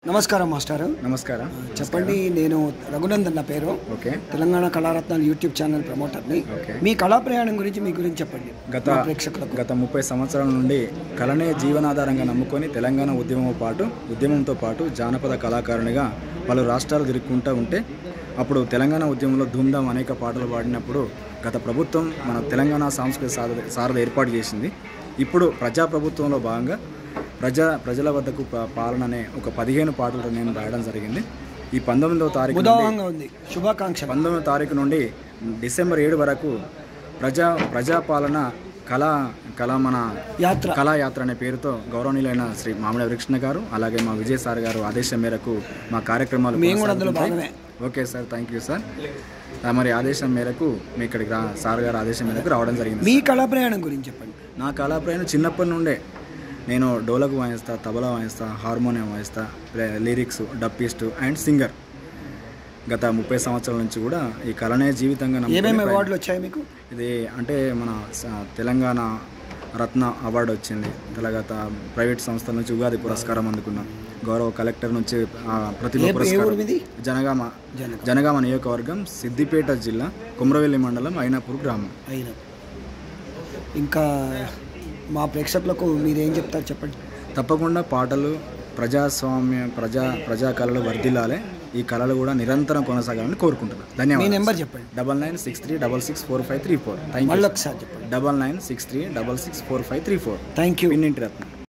నమస్కారం మాస్టర్. నమస్కారం. చెప్పండి. నేను రఘునందన్ నా పేరు. ఓకే. తెలంగాణ కళారత్నాలు యూట్యూబ్ ఛానల్ ప్రమోటర్ని. మీ కళా ప్రయాణం గురించి మీ గురించి చెప్పండి ప్రేక్షకులకు. గత 30 సంవత్సరాల నుండి కళనే జీవనాధారంగా నమ్ముకొని తెలంగాణ ఉద్యమంతో పాటు జానపద కళాకారునిగా పలు రాష్ట్రాలు తిరుగుకుంటూ ఉంటే అప్పుడు తెలంగాణ ఉద్యమంలో ధూమ్ధామ్ అనేక పాటలు పాడినప్పుడు గత ప్రభుత్వం మన తెలంగాణ సాంస్కృతిక సారథ ఏర్పాటు చేసింది. ఇప్పుడు ప్రజాప్రభుత్వంలో భాగంగా ప్రజల వద్దకు పాలన అనే ఒక 15 పాటలు నేను రాయడం జరిగింది. ఈ 19వ తారీఖు శుభాకాంక్ష 19వ తారీఖు నుండి డిసెంబర్ 7 వరకు ప్రజాపాలన మన కళాయాత్ర అనే పేరుతో గౌరవనీయులైన శ్రీ మామిడి కృష్ణ గారు అలాగే మా విజయ్ సార్ గారు ఆదేశం మేరకు మా కార్యక్రమాలు. Okay sir, thank you sir. మరి ఆదేశం మేరకు మీ ఇక్కడికి సార్ గారు ఆదేశం మేరకు రావడం జరిగింది. మీ కళా ప్రయాణం గురించి చెప్పండి. నా కళా ప్రయాణం చిన్నప్పటి నుండే నేను డోలకు వాయిస్తా, తబలా వాయిస్తా, హార్మోనియం వాయిస్తా, లిరిక్స్, డప్పిస్ట్ అండ్ సింగర్. గత 30 సంవత్సరాల నుంచి కూడా ఈ కళనే జీవితంగా ఏమేమి అవార్డులు వచ్చాయి మీకు? ఇది అంటే మన తెలంగాణ రత్న అవార్డు వచ్చింది. గత ప్రైవేట్ సంస్థల నుంచి ఉగాది పురస్కారం అందుకున్నాం. గౌరవ కలెక్టర్ నుంచి ప్రతిభ పురస్కారం. జనగామ నియోజకవర్గం, సిద్దిపేట జిల్లా, కుమ్రవెల్లి మండలం, అయినాపూర్ గ్రామం. ఇంకా మా ప్రేక్షకులకు మీరేం చెప్తారు చెప్పండి. తప్పకుండా పాటలు, ప్రజాస్వామ్య ప్రజా కళలు వర్ధిల్లాలి. ఈ కళలు కూడా నిరంతరం కొనసాగాలని కోరుకుంటున్నాను. ధన్యవాదాలు. మీ నెంబర్ చెప్పండి. 9963664534. మళ్ళీ ఒకసారి చెప్పండి. 9963664534. Thank you. పిన్నింటి రత్నం.